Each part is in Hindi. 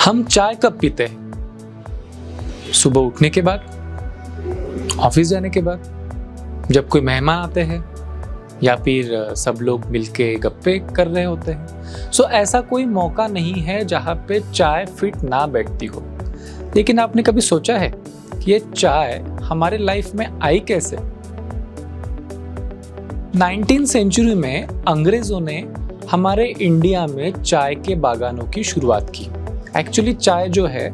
हम चाय कब पीते हैं? सुबह उठने के बाद, ऑफिस जाने के बाद, जब कोई मेहमान आते हैं, या फिर सब लोग मिलके गप्पे कर रहे होते हैं। सो ऐसा कोई मौका नहीं है जहाँ पे चाय फिट ना बैठती हो। लेकिन आपने कभी सोचा है कि ये चाय हमारे लाइफ में आई कैसे? 19th सेंचुरी में अंग्रेजों ने हमारे इंडिया में चाय के बागानों की शुरुआत की। एक्चुअली चाय जो है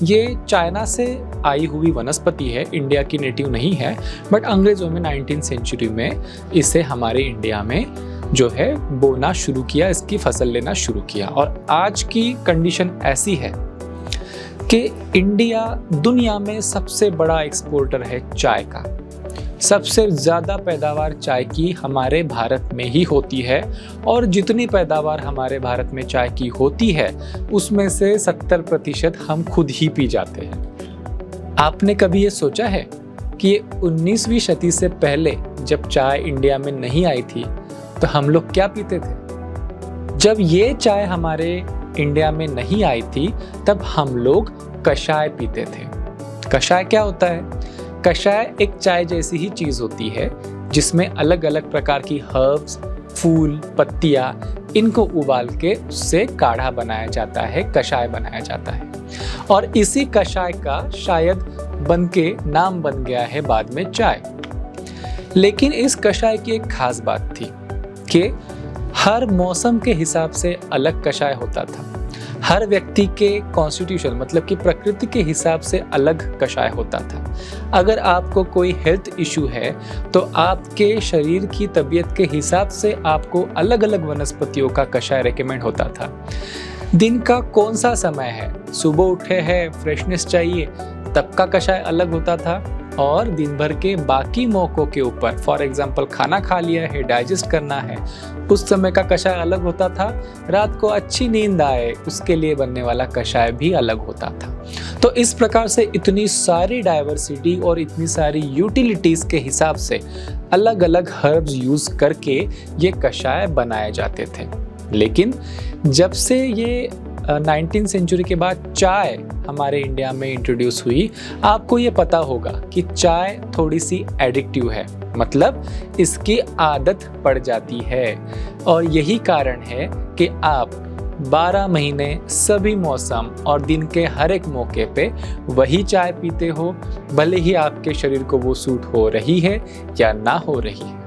ये चाइना से आई हुई वनस्पति है, इंडिया की नेटिव नहीं है। बट अंग्रेजों में 19th सेंचुरी में इसे हमारे इंडिया में जो है बोना शुरू किया, इसकी फसल लेना शुरू किया। और आज की कंडीशन ऐसी है कि इंडिया दुनिया में सबसे बड़ा एक्सपोर्टर है चाय का। सबसे ज़्यादा पैदावार चाय की हमारे भारत में ही होती है, और जितनी पैदावार हमारे भारत में चाय की होती है उसमें से 70% हम खुद ही पी जाते हैं। आपने कभी ये सोचा है कि 19वीं सदी से पहले जब चाय इंडिया में नहीं आई थी तो हम लोग क्या पीते थे? जब ये चाय हमारे इंडिया में नहीं आई थी तब हम लोग कषाय पीते थे। कषाय क्या होता है? कषाय एक चाय जैसी ही चीज होती है जिसमें अलग अलग प्रकार की हर्ब्स, फूल, पत्तियां, इनको उबाल के उससे काढ़ा बनाया जाता है, कषाय बनाया जाता है। और इसी कषाय का शायद बनके नाम बन गया है बाद में चाय। लेकिन इस कषाय की एक खास बात थी कि हर मौसम के हिसाब से अलग कषाय होता था। हर व्यक्ति के कॉन्स्टिट्यूशन मतलब कि प्रकृति के हिसाब से अलग कषाय होता था। अगर आपको कोई हेल्थ इशू है तो आपके शरीर की तबीयत के हिसाब से आपको अलग अलग वनस्पतियों का कषाय रेकमेंड होता था। दिन का कौन सा समय है, सुबह उठे हैं, फ्रेशनेस चाहिए, तब का कषाय अलग होता था। और दिन भर के बाकी मौकों के ऊपर, फॉर एग्जाम्पल खाना खा लिया है, डाइजेस्ट करना है, उस समय का कषाय अलग होता था। रात को अच्छी नींद आए उसके लिए बनने वाला कषाय भी अलग होता था। तो इस प्रकार से इतनी सारी डाइवर्सिटी और इतनी सारी यूटिलिटीज के हिसाब से अलग अलग हर्ब्स यूज करके ये कषाय बनाए जाते थे। लेकिन जब से ये 19th सेंचुरी के बाद चाय हमारे इंडिया में इंट्रोड्यूस हुई, आपको ये पता होगा कि चाय थोड़ी सी एडिक्टिव है, मतलब इसकी आदत पड़ जाती है। और यही कारण है कि आप 12 महीने सभी मौसम और दिन के हर एक मौके पे वही चाय पीते हो, भले ही आपके शरीर को वो सूट हो रही है या ना हो रही है।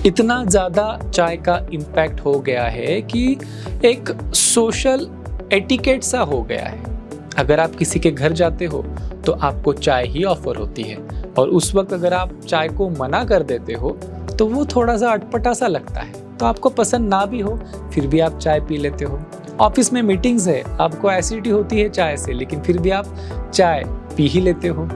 इतना ज़्यादा चाय का इम्पैक्ट हो गया है कि एक सोशल एटिकेट सा हो गया है। अगर आप किसी के घर जाते हो तो आपको चाय ही ऑफर होती है, और उस वक्त अगर आप चाय को मना कर देते हो तो वो थोड़ा सा अटपटा सा लगता है। तो आपको पसंद ना भी हो फिर भी आप चाय पी लेते हो। ऑफिस में मीटिंग्स है, आपको एसिडिटी होती है चाय से, लेकिन फिर भी आप चाय पी ही लेते हो।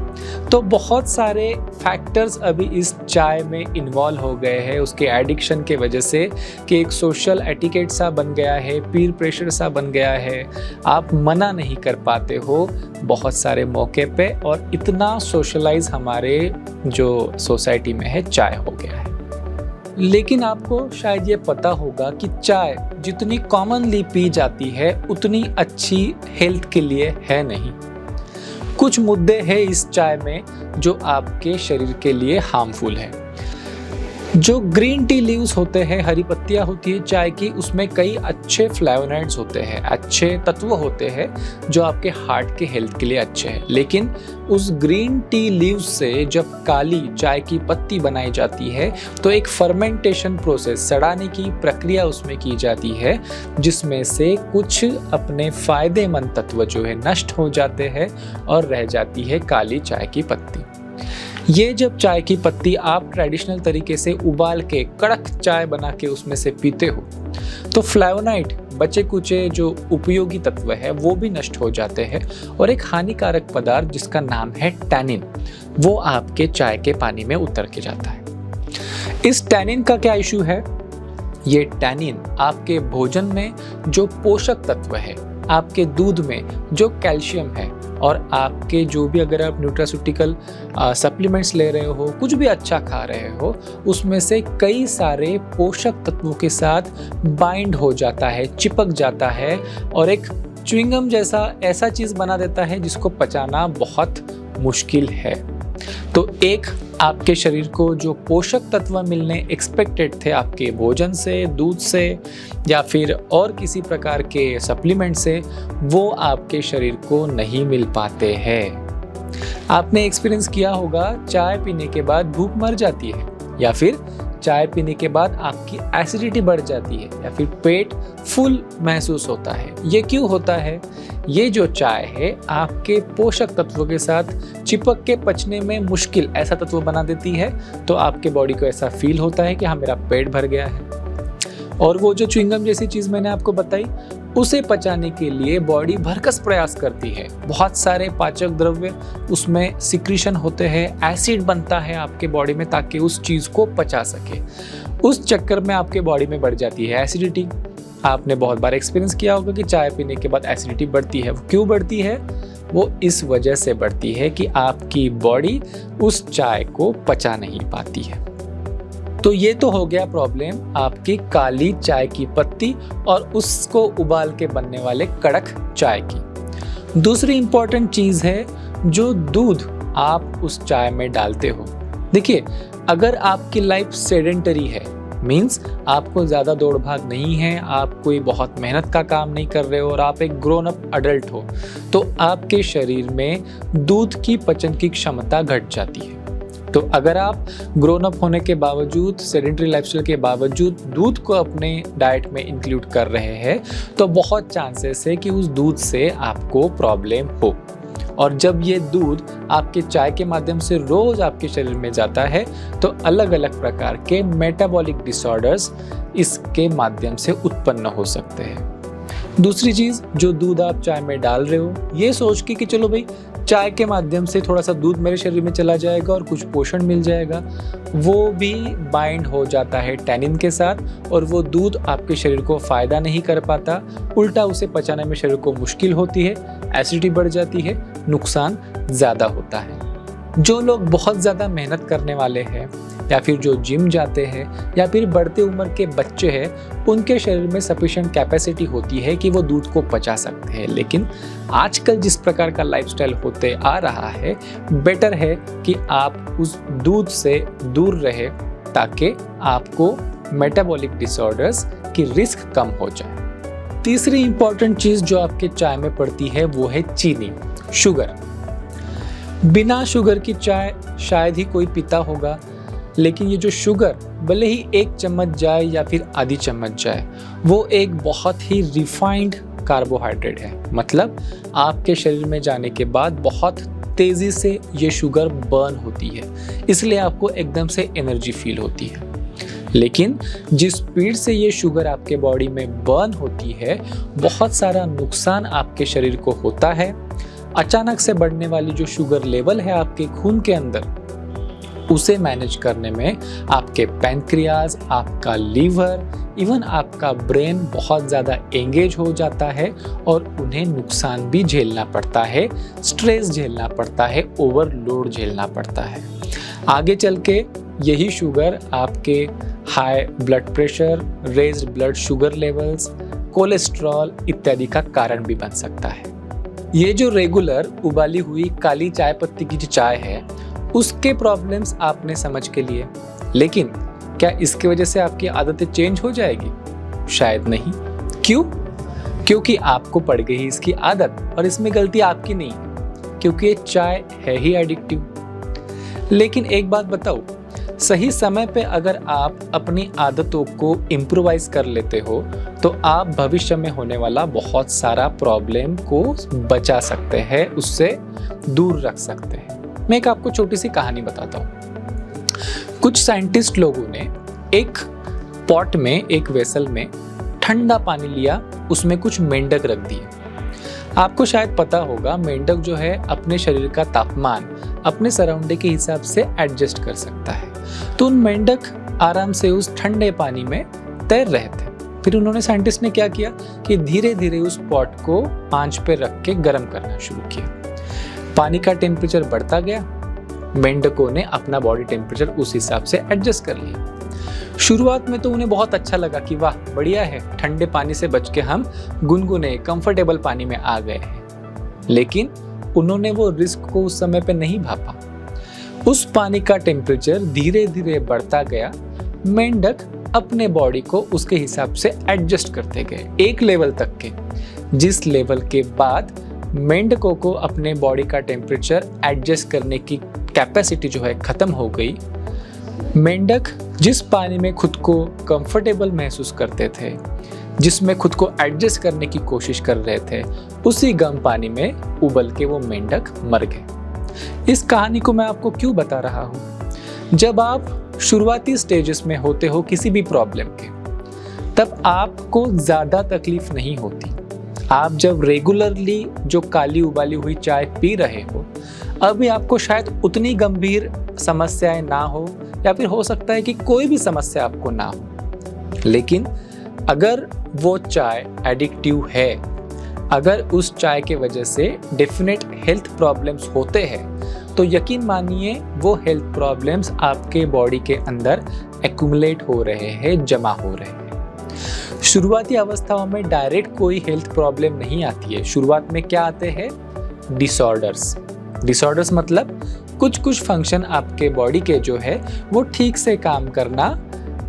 तो बहुत सारे फैक्टर्स अभी इस चाय में इन्वॉल्व हो गए हैं उसके एडिक्शन के वजह से, कि एक सोशल एटिकेट सा बन गया है, पीर प्रेशर सा बन गया है। आप मना नहीं कर पाते हो बहुत सारे मौके पे, और इतना सोशलाइज हमारे जो सोसाइटी में है चाय हो गया है। लेकिन आपको शायद ये पता होगा कि चाय जितनी कॉमनली पी जाती है उतनी अच्छी हेल्थ के लिए है नहीं। कुछ मुद्दे हैं इस चाय में जो आपके शरीर के लिए हार्मफुल है। जो ग्रीन टी लीव्स होते हैं, हरी पत्तियां होती है चाय की, उसमें कई अच्छे फ्लेवोनॉइड्स होते हैं, अच्छे तत्व होते हैं जो आपके हार्ट के हेल्थ के लिए अच्छे हैं। लेकिन उस ग्रीन टी लीव्स से जब काली चाय की पत्ती बनाई जाती है तो एक फर्मेंटेशन प्रोसेस, सड़ाने की प्रक्रिया उसमें की जाती है, जिसमें से कुछ अपने फायदेमंद तत्व जो है नष्ट हो जाते हैं और रह जाती है काली चाय की पत्ती। ये जब चाय की पत्ती आप ट्रेडिशनल तरीके से उबाल के कड़क चाय बना के उसमें से पीते हो तो फ्लेवोनाइड, बचे कुचे जो उपयोगी तत्व है वो भी नष्ट हो जाते हैं, और एक हानिकारक पदार्थ जिसका नाम है टैनिन, वो आपके चाय के पानी में उतर के जाता है। इस टैनिन का क्या इशू है? ये टैनिन आपके भोजन में जो पोषक तत्व है, आपके दूध में जो कैल्शियम है, और आपके जो भी अगर आप न्यूट्रास्यूटिकल सप्लीमेंट्स ले रहे हो, कुछ भी अच्छा खा रहे हो, उसमें से कई सारे पोषक तत्वों के साथ बाइंड हो जाता है, चिपक जाता है, और एक च्युइंगम जैसा ऐसा चीज़ बना देता है जिसको पचाना बहुत मुश्किल है। तो एक आपके शरीर को जो पोषक तत्व मिलने एक्सपेक्टेड थे आपके भोजन से, दूध से या फिर और किसी प्रकार के सप्लीमेंट से, वो आपके शरीर को नहीं मिल पाते हैं। आपने एक्सपीरियंस किया होगा, चाय पीने के बाद भूख मर जाती है, या फिर चाय पीने के बाद आपकी एसिडिटी बढ़ जाती है, या फिर पेट फुल महसूस होता है। ये क्यों होता है? ये जो चाय है आपके पोषक तत्वों के साथ चिपक के पचने में मुश्किल ऐसा तत्व बना देती है, तो आपके बॉडी को ऐसा फील होता है कि हाँ मेरा पेट भर गया है। और वो जो च्युइंगम जैसी चीज़ मैंने आपको बताई, उसे पचाने के लिए बॉडी भरकस प्रयास करती है। बहुत सारे पाचक द्रव्य उसमें सिक्रीशन होते हैं, एसिड बनता है आपके बॉडी में ताकि उस चीज़ को पचा सके। उस चक्कर में आपके बॉडी में बढ़ जाती है एसिडिटी। आपने बहुत बार एक्सपीरियंस किया होगा कि चाय पीने के बाद एसिडिटी बढ़ती है। वो क्यों बढ़ती है? वो इस वजह से बढ़ती है कि आपकी बॉडी उस चाय को पचा नहीं पाती है। तो ये तो हो गया प्रॉब्लम आपकी काली चाय की पत्ती और उसको उबाल के बनने वाले कड़क चाय की। दूसरी इंपॉर्टेंट चीज़ है जो दूध आप उस चाय में डालते हो। देखिए, अगर आपकी लाइफ सेडेंटरी है, मीन्स आपको ज़्यादा दौड़ भाग नहीं है, आप कोई बहुत मेहनत का काम नहीं कर रहे हो और आप एक ग्रोन अप अडल्ट हो, तो आपके शरीर में दूध की पचन की क्षमता घट जाती है। तो अगर आप ग्रोन अप होने के बावजूद, सेडेंटरी लाइफस्टाइल के बावजूद दूध को अपने डाइट में इंक्लूड कर रहे हैं, तो बहुत चांसेस है कि उस दूध से आपको प्रॉब्लम हो। और जब ये दूध आपके चाय के माध्यम से रोज आपके शरीर में जाता है, तो अलग अलग प्रकार के मेटाबॉलिक डिसऑर्डर्स इसके माध्यम से उत्पन्न हो सकते हैं। दूसरी चीज़, जो दूध आप चाय में डाल रहे हो, ये सोच के कि चलो भाई चाय के माध्यम से थोड़ा सा दूध मेरे शरीर में चला जाएगा और कुछ पोषण मिल जाएगा, वो भी बाइंड हो जाता है टैनिन के साथ और वो दूध आपके शरीर को फ़ायदा नहीं कर पाता, उल्टा उसे पचाने में शरीर को मुश्किल होती है, एसिडिटी बढ़ जाती है, नुकसान ज़्यादा होता है। जो लोग बहुत ज़्यादा मेहनत करने वाले हैं या फिर जो जिम जाते हैं या फिर बढ़ते उम्र के बच्चे हैं, उनके शरीर में सफिशिएंट कैपेसिटी होती है कि वो दूध को पचा सकते हैं। लेकिन आजकल जिस प्रकार का लाइफस्टाइल होते आ रहा है, बेटर है कि आप उस दूध से दूर रहे ताकि आपको मेटाबॉलिक डिसऑर्डर्स की रिस्क कम हो जाए। तीसरी इंपॉर्टेंट चीज़ जो आपके चाय में पड़ती है वो है चीनी, शुगर। बिना शुगर की चाय शायद ही कोई पीता होगा, लेकिन ये जो शुगर भले ही 1 चम्मच जाए या फिर आधी चम्मच जाए, वो एक बहुत ही रिफाइंड कार्बोहाइड्रेट है। मतलब आपके शरीर में जाने के बाद बहुत तेज़ी से ये शुगर बर्न होती है, इसलिए आपको एकदम से एनर्जी फील होती है। लेकिन जिस स्पीड से ये शुगर आपके बॉडी में बर्न होती है, बहुत सारा नुकसान आपके शरीर को होता है। अचानक से बढ़ने वाली जो शुगर लेवल है आपके खून के अंदर, उसे मैनेज करने में आपके पैंक्रियाज, आपका लीवर, इवन आपका ब्रेन बहुत ज़्यादा एंगेज हो जाता है और उन्हें नुकसान भी झेलना पड़ता है, स्ट्रेस झेलना पड़ता है, ओवरलोड झेलना पड़ता है। आगे चल के यही शुगर आपके high blood pressure, raised blood sugar levels, cholesterol इत्यादि का कारण भी बन सकता है। ये जो रेगुलर उबाली हुई काली चाय पत्ती की जो चाय है, उसके प्रॉब्लम्स आपने समझ के लिए, लेकिन क्या इसकी वजह से आपकी आदतें चेंज हो जाएगी? शायद नहीं। क्यों? क्योंकि आपको पड़ गई इसकी आदत और इसमें गलती आपकी नहीं है, क्योंकि ये चाय है ही एडिक्टिव। लेकिन एक बात बताओ, सही समय पे अगर आप अपनी आदतों को इम्प्रोवाइज कर लेते हो, तो आप भविष्य में होने वाला बहुत सारा प्रॉब्लम को बचा सकते हैं, उससे दूर रख सकते हैं। मैं एक आपको छोटी सी कहानी बताता हूँ। कुछ साइंटिस्ट लोगों ने एक पॉट में, एक वेसल में ठंडा पानी लिया, उसमें कुछ मेंढक रख दिए। आपको शायद पता होगा, मेंढक जो है अपने शरीर का तापमान अपने सराउंडिंग के हिसाब से एडजस्ट कर सकता है। तो उन मेंढक आराम से उस ठंडे पानी में तैर रहे थे। फिर उन्होंने, साइंटिस्ट ने क्या किया कि धीरे धीरे उस पॉट को आंच पे रख के गर्म करना शुरू किया। पानी का टेम्परेचर बढ़ता गया, मेंढकों ने अपना बॉडी टेम्परेचर उस हिसाब से एडजस्ट कर लिया। शुरुआत में तो उन्हें बहुत अच्छा लगा कि वाह बढ़िया है, ठंडे पानी से बच के हम गुनगुने कंफर्टेबल पानी में आ गए हैं। लेकिन उन्होंने वो रिस्क को उस समय पे नहीं भापा। उस पानी का टेम्परेचर धीरे धीरे बढ़ता गया। मेंढक अपने बॉडी को उसके हिसाब से एडजस्ट करते गए एक लेवल तक के, जिस लेवल के बाद मेंढकों को अपने बॉडी का टेम्परेचर एडजस्ट करने की कैपेसिटी जो है खत्म हो गई। मेंढक जिस पानी में खुद को कंफर्टेबल महसूस करते थे, जिसमें खुद को एडजस्ट करने की कोशिश कर रहे थे, उसी गर्म पानी में उबल के वो मेंढक मर गए। इस कहानी को मैं आपको क्यों बता रहा हूँ? जब आप शुरुआती स्टेजेस में होते हो किसी भी प्रॉब्लम के, तब आपको ज़्यादा तकलीफ नहीं होती। आप जब रेगुलरली जो काली उबाली हुई चाय पी रहे हो, अभी आपको शायद उतनी गंभीर समस्याएं ना हो, या फिर हो सकता है कि कोई भी समस्या आपको ना हो। लेकिन अगर वो चाय एडिक्टिव है, अगर उस चाय के वजह से डेफिनेट हेल्थ प्रॉब्लम्स होते हैं, तो यकीन मानिए वो हेल्थ प्रॉब्लम्स आपके बॉडी के अंदर एक्यूमुलेट हो रहे हैं, जमा हो रहे हैं। शुरुआती अवस्थाओं में डायरेक्ट कोई हेल्थ प्रॉब्लम नहीं आती है। शुरुआत में क्या आते हैं? डिसऑर्डर्स मतलब कुछ फंक्शन आपके बॉडी के जो है वो ठीक से काम करना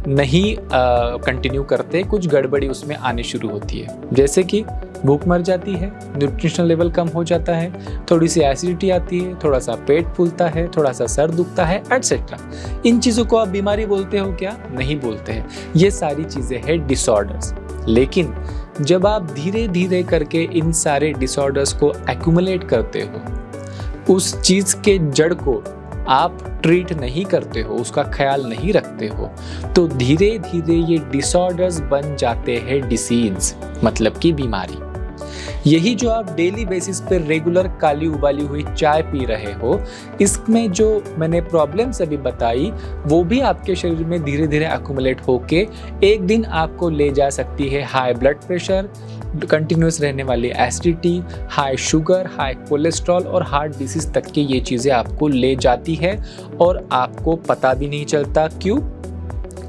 नहीं कंटिन्यू करते, कुछ गड़बड़ी उसमें आनी शुरू होती है। जैसे कि भूख मर जाती है, न्यूट्रिशनल लेवल कम हो जाता है, थोड़ी सी एसिडिटी आती है, थोड़ा सा पेट फूलता है, थोड़ा सा सर दुखता है, एटसेट्रा। इन चीज़ों को आप बीमारी बोलते हो क्या? नहीं बोलते हैं। ये सारी चीज़ें हैं डिसऑर्डर्स। लेकिन जब आप धीरे धीरे करके इन सारे डिसऑर्डर्स को एक्यूमुलेट करते हो, उस चीज़ के जड़ को आप ट्रीट नहीं करते हो, उसका ख्याल नहीं रखते हो, तो धीरे धीरे ये डिसऑर्डर्स बन जाते हैं डिसीज, मतलब कि बीमारी। यही जो आप डेली बेसिस पे रेगुलर काली उबाली हुई चाय पी रहे हो, इसमें जो मैंने प्रॉब्लम्स अभी बताई, वो भी आपके शरीर में धीरे धीरे एक्यूमुलेट होके एक दिन आपको ले जा सकती है हाई ब्लड प्रेशर, कंटिन्यूस रहने वाली acidity, high sugar, high cholesterol और हार्ट डिसीज तक की ये चीज़ें आपको ले जाती है और आपको पता भी नहीं चलता। क्यों?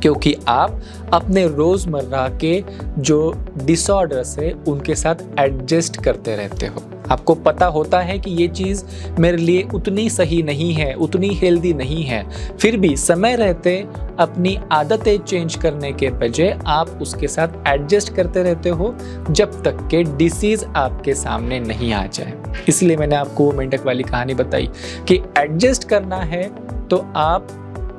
क्योंकि आप अपने रोज़मर्रा के जो डिसऑर्डर्स है उनके साथ एडजस्ट करते रहते हो। आपको पता होता है कि ये चीज़ मेरे लिए उतनी सही नहीं है, उतनी हेल्दी नहीं है, फिर भी समय रहते अपनी आदतें चेंज करने के बजाय आप उसके साथ एडजस्ट करते रहते हो जब तक के डिसीज़ आपके सामने नहीं आ जाए। इसलिए मैंने आपको वो मेंढक वाली कहानी बताई कि एडजस्ट करना है तो आप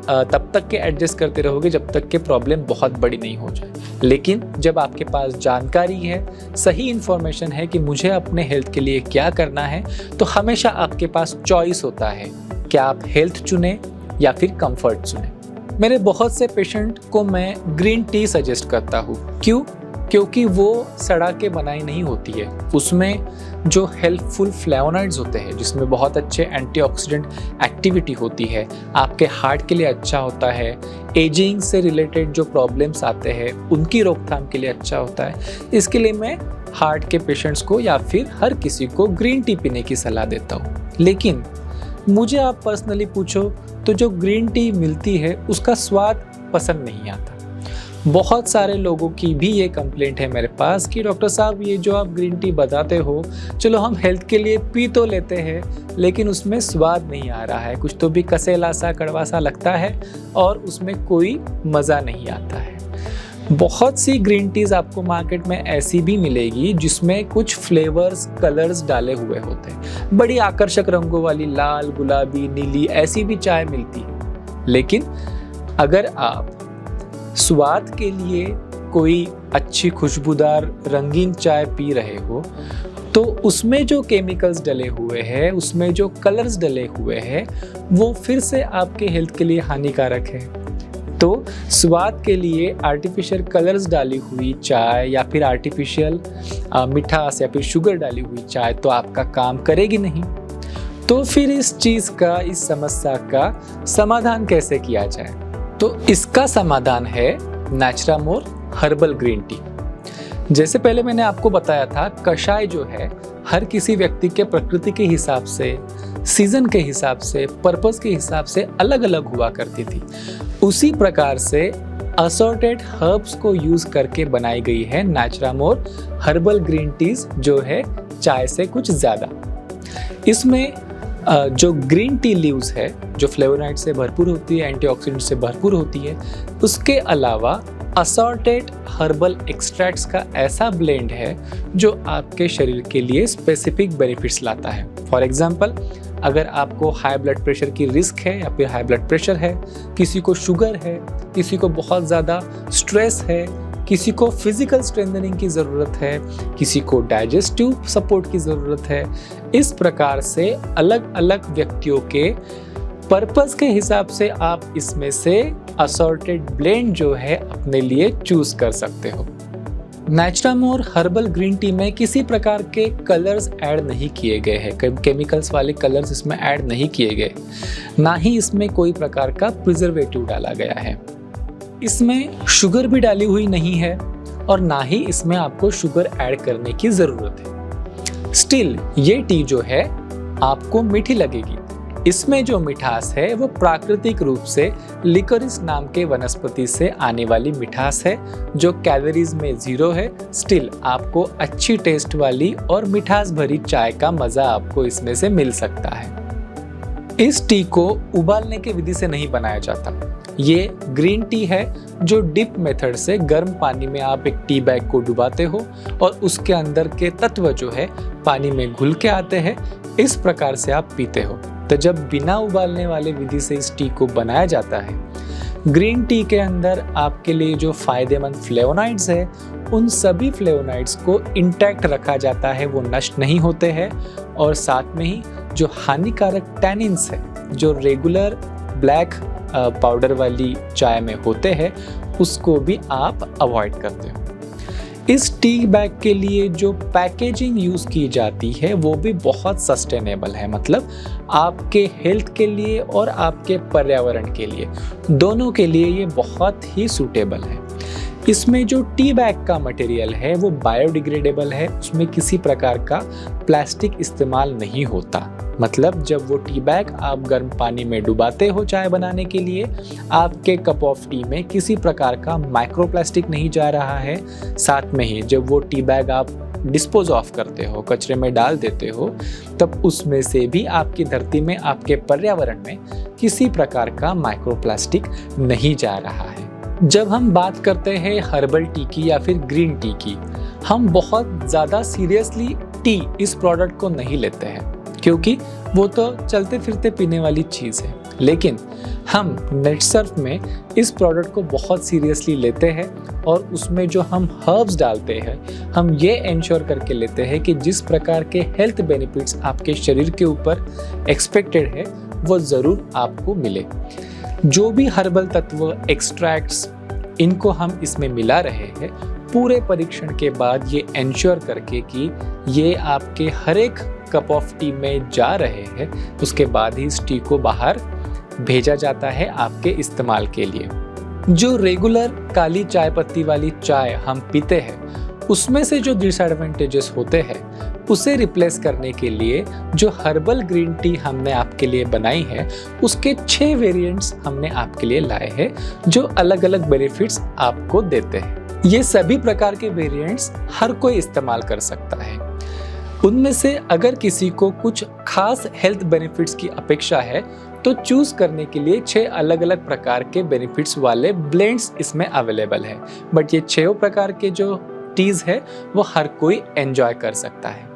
तब तक के एडजस्ट करते रहोगे जब तक के प्रॉब्लम बहुत बड़ी नहीं हो जाए। लेकिन जब आपके पास जानकारी है, सही इन्फॉर्मेशन है कि मुझे अपने हेल्थ के लिए क्या करना है, तो हमेशा आपके पास चॉइस होता है कि आप हेल्थ चुने या फिर कंफर्ट चुने। मेरे बहुत से पेशेंट को मैं ग्रीन टी सजेस्ट करता हूँ। क्यों? क्योंकि वो सड़ा के बनाई नहीं होती है। उसमें जो हेल्पफुल फ्लेवोनॉइड्स होते हैं, जिसमें बहुत अच्छे एंटीऑक्सीडेंट एक्टिविटी होती है, आपके हार्ट के लिए अच्छा होता है, एजिंग से रिलेटेड जो प्रॉब्लम्स आते हैं उनकी रोकथाम के लिए अच्छा होता है। इसके लिए मैं हार्ट के पेशेंट्स को या फिर हर किसी को ग्रीन टी पीने की सलाह देता हूँ। लेकिन मुझे आप पर्सनली पूछो तो जो ग्रीन टी मिलती है उसका स्वाद पसंद नहीं आता। बहुत सारे लोगों की भी ये कंप्लेंट है मेरे पास कि डॉक्टर साहब ये जो आप ग्रीन टी बताते हो, चलो हम हेल्थ के लिए पी तो लेते हैं, लेकिन उसमें स्वाद नहीं आ रहा है, कुछ तो भी कसेला सा कड़वा सा लगता है और उसमें कोई मज़ा नहीं आता है। बहुत सी ग्रीन टीज़ आपको मार्केट में ऐसी भी मिलेगी जिसमें कुछ फ्लेवर्स, कलर्स डाले हुए होते हैं। बड़ी आकर्षक रंगों वाली लाल, गुलाबी, नीली ऐसी भी चाय मिलती है। लेकिन अगर आप स्वाद के लिए कोई अच्छी खुशबूदार रंगीन चाय पी रहे हो, तो उसमें जो केमिकल्स डले हुए हैं, उसमें जो कलर्स डले हुए हैं, वो फिर से आपके हेल्थ के लिए हानिकारक है। तो स्वाद के लिए आर्टिफिशियल कलर्स डाली हुई चाय या फिर आर्टिफिशियल मिठास या फिर शुगर डाली हुई चाय तो आपका काम करेगी नहीं। तो फिर इस चीज़ का, इस समस्या का समाधान कैसे किया जाए? तो इसका समाधान है नेचुरामोर हर्बल ग्रीन टी। जैसे पहले मैंने आपको बताया था, कषाय जो है हर किसी व्यक्ति के प्रकृति के हिसाब से, सीजन के हिसाब से, पर्पस के हिसाब से अलग अलग हुआ करती थी। उसी प्रकार से असॉर्टेड हर्ब्स को यूज करके बनाई गई है नाचुरामोर हर्बल ग्रीन टीज, जो है चाय से कुछ ज्यादा। इसमें जो ग्रीन टी लीव्स है, जो फ्लेवोनाइड से भरपूर होती है, एंटीऑक्सीडेंट से भरपूर होती है, उसके अलावा असॉर्टेड हर्बल एक्सट्रैक्ट्स का ऐसा ब्लेंड है जो आपके शरीर के लिए स्पेसिफिक बेनिफिट्स लाता है। फॉर एग्जांपल, अगर आपको हाई ब्लड प्रेशर की रिस्क है या फिर हाई ब्लड प्रेशर है, किसी को शुगर है, किसी को बहुत ज़्यादा स्ट्रेस है, किसी को फिजिकल स्ट्रेंथनिंग की ज़रूरत है, किसी को डाइजेस्टिव सपोर्ट की ज़रूरत है, इस प्रकार से अलग अलग व्यक्तियों के पर्पस के हिसाब से आप इसमें से असॉर्टेड ब्लेंड जो है अपने लिए चूज कर सकते हो। नाचुरामोर हर्बल ग्रीन टी में किसी प्रकार के कलर्स ऐड नहीं किए गए हैं, केमिकल्स वाले कलर्स इसमें ऐड नहीं किए गए, ना ही इसमें कोई प्रकार का प्रिजर्वेटिव डाला गया है। इसमें शुगर भी डाली हुई नहीं है और ना ही इसमें आपको शुगर ऐड करने की ज़रूरत है। स्टिल ये टी जो है आपको मीठी लगेगी। इसमें जो मिठास है वो प्राकृतिक रूप से लिकोरिस नाम के वनस्पति से आने वाली मिठास है, जो कैलोरीज में 0 है। स्टिल आपको अच्छी टेस्ट वाली और मिठास भरी चाय का मज़ा आपको इसमें से मिल सकता है। इस टी को उबालने की विधि से नहीं बनाया जाता। ये ग्रीन टी है जो डिप मेथड से गर्म पानी में आप एक टी बैग को डुबाते हो और उसके अंदर के तत्व जो है पानी में घुल के आते हैं, इस प्रकार से आप पीते हो। तो जब बिना उबालने वाले विधि से इस टी को बनाया जाता है, ग्रीन टी के अंदर आपके लिए जो फायदेमंद फ्लेवोनाइड्स है, उन सभी फ्लेवोनाइड्स को इंटैक्ट रखा जाता है, वो नष्ट नहीं होते हैं। और साथ में ही जो हानिकारक टैनिन्स है जो रेगुलर ब्लैक पाउडर वाली चाय में होते हैं, उसको भी आप अवॉइड करते हो। इस टी बैग के लिए जो पैकेजिंग यूज़ की जाती है वो भी बहुत सस्टेनेबल है, मतलब आपके हेल्थ के लिए और आपके पर्यावरण के लिए, दोनों के लिए ये बहुत ही सूटेबल है। इसमें जो टी बैग का मटेरियल है वो बायोडिग्रेडेबल है, उसमें किसी प्रकार का प्लास्टिक इस्तेमाल नहीं होता। मतलब जब वो टी बैग आप गर्म पानी में डुबाते हो चाय बनाने के लिए, आपके कप ऑफ टी में किसी प्रकार का माइक्रोप्लास्टिक नहीं जा रहा है। साथ में ही जब वो टी बैग आप डिस्पोज ऑफ करते हो, कचरे में डाल देते हो, तब उसमें से भी आपकी धरती में, आपके पर्यावरण में किसी प्रकार का माइक्रोप्लास्टिक नहीं जा रहा है। जब हम बात करते हैं हर्बल टी की या फिर ग्रीन टी की, हम बहुत ज़्यादा सीरियसली टी इस प्रोडक्ट को नहीं लेते हैं, क्योंकि वो तो चलते फिरते पीने वाली चीज़ है। लेकिन हम नेटसर्फ में इस प्रोडक्ट को बहुत सीरियसली लेते हैं और उसमें जो हम हर्ब्स डालते हैं, हम ये इंश्योर करके लेते हैं कि जिस प्रकार के हेल्थ बेनिफिट्स आपके शरीर के ऊपर एक्सपेक्टेड है वो ज़रूर आपको मिले। जो भी हर्बल तत्व, एक्सट्रैक्ट्स, इनको हम इसमें मिला रहे हैं, पूरे परीक्षण के बाद ये इंश्योर करके कि ये आपके हर एक कप ऑफ टी में जा रहे हैं, उसके बाद ही इस टी को बाहर भेजा जाता है आपके इस्तेमाल के लिए। जो रेगुलर काली चाय पत्ती वाली चाय हम पीते हैं, उसमें से जो डिसएडवांटेजेस होते हैं, उसे रिप्लेस करने के लिए जो हर्बल ग्रीन टी हमने आपके लिए बनाई है, उसके 6 वेरिएंट्स हमने आपके लिए लाए हैं, जो अलग अलग बेनिफिट्स आपको देते हैं। ये सभी प्रकार के वेरिएंट्स हर कोई इस्तेमाल कर सकता है। उनमें से अगर किसी को कुछ खास हेल्थ बेनिफिट्स की अपेक्षा है, तो चूज करने के लिए 6 अलग अलग प्रकार के बेनिफिट्स वाले ब्लेंड्स इसमें अवेलेबल है। बट ये 6 प्रकार के जो टीज है वो हर कोई एंजॉय कर सकता है।